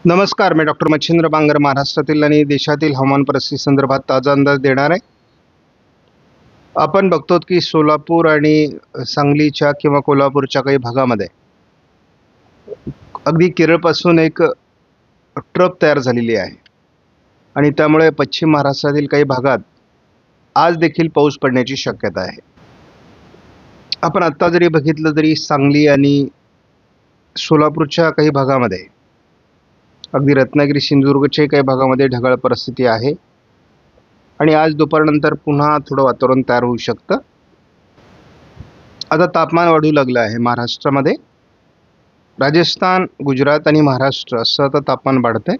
नमस्कार, मी डॉक्टर मच्छिंद्र बांगर महाराष्ट्रातील आणि देशातील हवामान परिस्थिती संदर्भात ताजा अंदाज देणार आहे. आपण बघतो की सोलापूर आणि सांगलीच्या किंवा कोल्हापूरच्या काही भागामध्ये अगदी केरळपासून एक ट्रप तयार झालेली आहे आणि त्यामुळे पश्चिम महाराष्ट्रातील काही भागात आज देखील पाऊस पडण्याची शक्यता आहे. आपण आत्ता जरी बघितलं तरी सांगली आणि सोलापूरच्या काही भागामध्ये, अगदी रत्नागिरी सिंधुदुर्गच्या काही भागामध्ये ढगाळ परिस्थिती आहे आणि आज दुपारनंतर पुन्हा थोडं वातावरण तयार होऊ शकतं. आता तापमान वाढू लागलं आहे महाराष्ट्रामध्ये. राजस्थान, गुजरात आणि महाराष्ट्र असं आता तापमान वाढतंय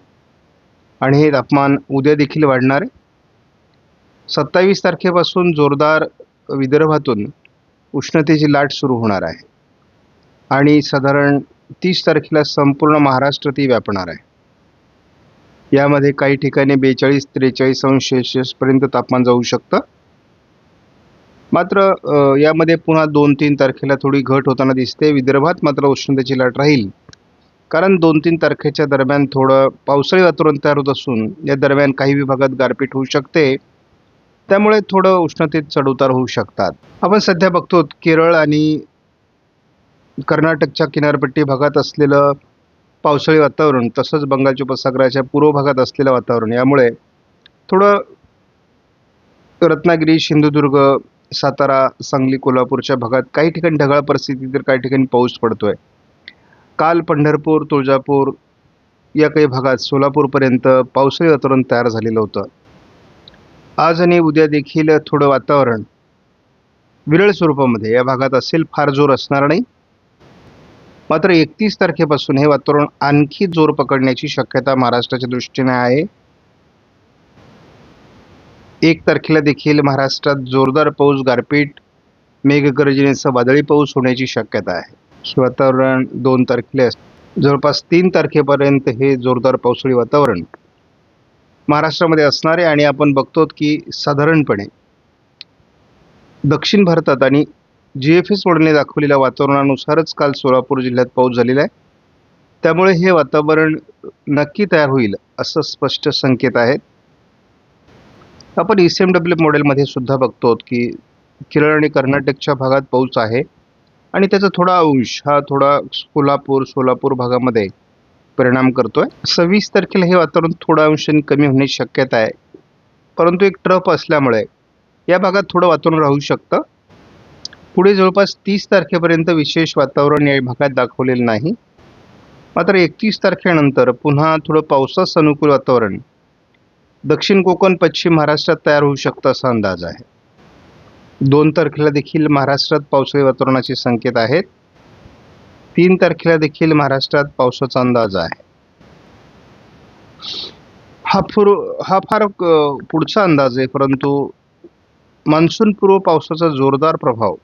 आणि हे तापमान उद्या देखील वाढणार आहे. 27 तारखेपासून जोरदार विदर्भातून उष्णतेची लाट सुरू होणार आहे आणि साधारण 30 तारखेला संपूर्ण महाराष्ट्र ती व्यापणार आहे. यामध्ये काही ठिकाणी 42-43 अंश सेल्सिअसपर्यंत तापमान जाऊ शकतं. मात्र यामध्ये पुन्हा 2-3 तारखेला थोडी घट होताना दिसते. विदर्भात मात्र उष्णतेची लाट राहील, कारण 2-3 तारखेच्या दरम्यान थोडं पावसाळी वातावरण तयार होत असून या दरम्यान काही विभागात गारपीट होऊ शकते. त्यामुळे थोडं उष्णतेत चढउतार होऊ शकतात. आपण सध्या बघतो केरळ आणि कर्नाटकच्या किनारपट्टी भागात असलेलं पावसाळी वातावरण, तसंच बंगालच्या उपसागराच्या पूर्व भागात असलेलं वातावरण, यामुळे थोडं रत्नागिरी, सिंधुदुर्ग, सातारा, सांगली, कोल्हापूरच्या भागात काही ठिकाणी ढगाळ परिस्थिती, तर काही ठिकाणी पाऊस पडतोय. काल पंढरपूर, तुळजापूर या काही भागात सोलापूरपर्यंत पावसाळी वातावरण तयार झालेलं होतं. आज आणि उद्या देखील थोडं वातावरण विरळ स्वरूपामध्ये या भागात असेल, फार जोर असणार नाही. मात्र 31 तारखेपासून हे वातावरण आणखी जोर पकडण्याची शक्यता महाराष्ट्राच्या दृष्टीने आहे. 1 तारखेला देखील महाराष्ट्रात जोरदार पाऊस, गारपीट, मेघगर्जनेसह वादळी पाऊस होण्याची शक्यता आहे. वातावरण 2 तारखेला जवळपास 3 तारखेपर्यंत हे जोरदार पावसाळी वातावरण महाराष्ट्रामध्ये असणार आहे आणि आपण बघतो की साधारणपणे दक्षिण भारतात आणि GFS मॉडेलने दाखवलेल्या वातावरणानुसारच काल सोलापूर जिल्ह्यात पाऊस झालेला आहे. त्यामुळे हे वातावरण नक्की तयार होईल असं स्पष्ट संकेत आहेत. आपण ECMW मॉडेलमध्ये सुद्धा बघतो की केरळ आणि कर्नाटकच्या भागात पाऊस आहे आणि त्याचा थोडा अंश हा थोडा सोलापूर भागामध्ये परिणाम करतोय. 26 तारखेला हे वातावरण थोडा अंशाने कमी होण्याची शक्यता आहे, परंतु एक ट्रप असल्यामुळे या भागात थोडं वातावरण राहू शकतं. पुढे जवळपास 30 तारखेपर्यंत विशेष वातावरण या भागात दाखवलेलं नाही. मात्र 31 तारखेनंतर पुन्हा थोडं पावसास अनुकूल वातावरण दक्षिण कोकण, पश्चिम महाराष्ट्रात तयार होऊ शकतं असा अंदाज आहे. 2 तारखेला देखील महाराष्ट्रात पावसाळी वातावरणाचे संकेत आहेत. 3 तारखेला देखील महाराष्ट्रात पावसाचा अंदाज आहे. हा फार पुढचा अंदाज आहे, परंतु मान्सून पूर्व पावसाचा जोरदार प्रभाव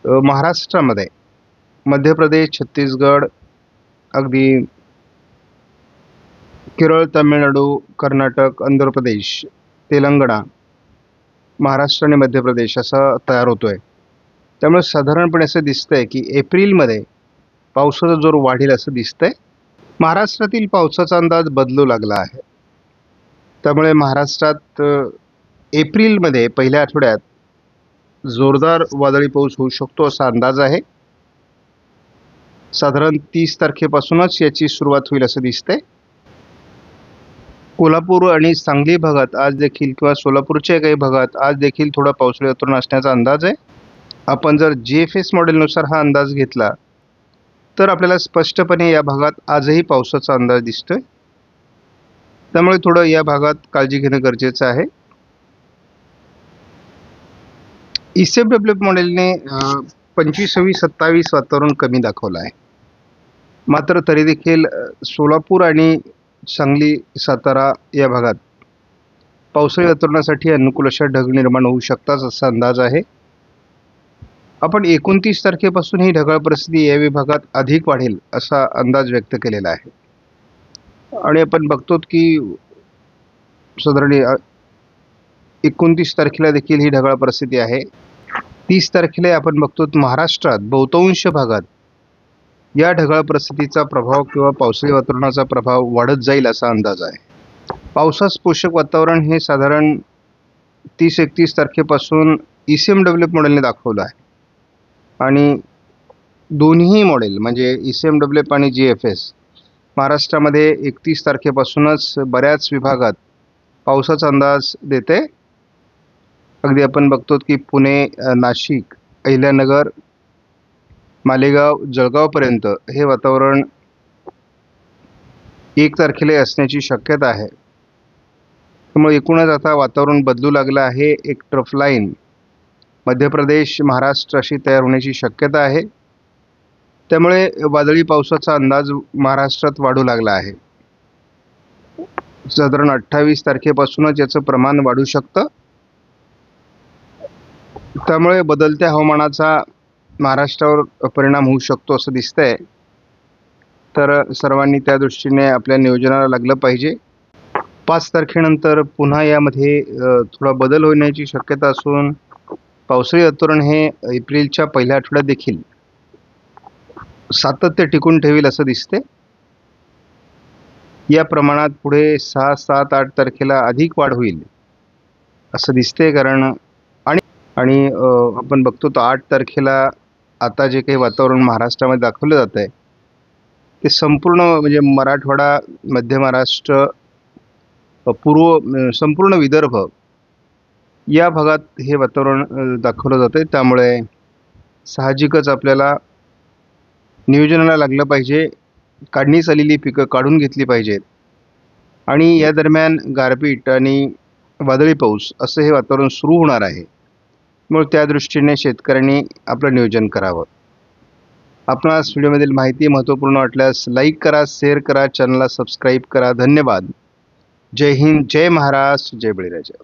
महाराष्ट्रामध्ये मध्य प्रदेश, छत्तीसगड, अगदी केरळ, तामिळनाडू, कर्नाटक, आंध्र प्रदेश, तेलंगणा, महाराष्ट्र आणि मध्य प्रदेश असा तयार होतोय. त्यामुळे साधारणपणे असं दिसतंय की एप्रिलमध्ये पावसाचा जोर वाढेल असं दिसतंय. महाराष्ट्रातील पावसाचा अंदाज बदलू लागला आहे. त्यामुळे महाराष्ट्रात एप्रिलमध्ये पहिल्या आठवड्यात जोरदार वादळी पाऊस होऊ शकतो असा अंदाज आहे. साधारण 30 तारखेपासूनच याची सुरुवात होईल असं दिसतंय. कोल्हापूर आणि सांगली भागात आज देखील किंवा सोलापूरच्या काही भागात आज देखील थोडा पावसाळी वातावरण असण्याचा अंदाज आहे. आपण जर GFS मॉडेलनुसार हा अंदाज घेतला तर आपल्याला स्पष्टपणे या भागात आजही पावसाचा अंदाज दिसतोय. त्यामुळे थोडं या भागात काळजी घेणं गरजेचं आहे. ECMW मॉडेलने 25-26-27 वातावरण कमी दाखवलं आहे. मात्र तरी देखील सोलापूर आणि सांगली, सातारा या भागात पावसाळी वातावरणासाठी अनुकूल अशा ढग निर्माण होऊ शकतात असा अंदाज आहे. आपण 29 तारखेपासून ही ढगाळ परिस्थिती या विभागात अधिक वाढेल असा अंदाज व्यक्त केलेला आहे आणि आपण बघतो की साधारण 29 तारखेला देखील ही ढगाळ परिस्थिती आहे. 30 तारखेला आपण बघतो महाराष्ट्रात बहुतांश भागात या ढगाळ परिस्थितीचा प्रभाव किंवा पावसाळी वातावरणाचा प्रभाव वाढत जाईल असा अंदाज आहे. पावसास पोषक वातावरण हे साधारण 30-31 तारखेपासून ECMW मॉडेलने दाखवलं आहे आणि दोन्ही मॉडेल म्हणजे ECMW आणि GFS महाराष्ट्रामध्ये 31 तारखेपासूनच बऱ्याच विभागात पावसाचा अंदाज देते. अगदी आपण बघतो की पुणे, नाशिक, अहिल्यानगर, मालेगाव, जळगावपर्यंत हे वातावरण 1 तारखेला असण्याची शक्यता आहे. त्यामुळे एकूणच आता वातावरण बदलू लागलं आहे. एक ट्रफ लाईन मध्य प्रदेश, महाराष्ट्र अशी तयार होण्याची शक्यता आहे. त्यामुळे वादळी पावसाचा अंदाज महाराष्ट्रात वाढू लागला आहे. साधारण 28 तारखेपासूनच याचं प्रमाण वाढू शकतं. त्यामुळे बदलत्या हवामानाचा महाराष्ट्रावर परिणाम होऊ शकतो असं दिसतंय. तर सर्वांनी त्या दृष्टीने आपल्या नियोजनाला लागलं पाहिजे. 5 तारखेनंतर पुन्हा यामध्ये थोडा बदल होण्याची शक्यता असून पावसाळी वातावरण हे एप्रिलच्या पहिल्या आठवड्यात देखील सातत्य टिकून ठेवील असं दिसते. या प्रमाणात पुढे 6, 7, 8 तारखेला अधिक वाढ होईल असं दिसते. कारण आणि आपण बघतो तर 8 तारखेला आता जे काही वातावरण महाराष्ट्रामध्ये दाखवलं जात आहे ते संपूर्ण म्हणजे मराठवाडा, मध्य महाराष्ट्र, संपूर्ण विदर्भ या भागात हे वातावरण दाखवलं जातं आहे. त्यामुळे साहजिकच आपल्याला नियोजनाला लागलं पाहिजे. काढणीस आलेली पिकं काढून घेतली पाहिजेत आणि या दरम्यान गारपीट आणि वादळी पाऊस असं हे वातावरण सुरू होणार आहे. मग त्या दृष्टीने शेतकऱ्यांनी आपलं नियोजन करावं. आपणास व्हिडिओमधील माहिती महत्त्वपूर्ण वाटल्यास लाईक करा, शेअर करा, चॅनलला सबस्क्राईब करा. धन्यवाद. जय हिंद, जय महाराष्ट्र, जय बळीराजा.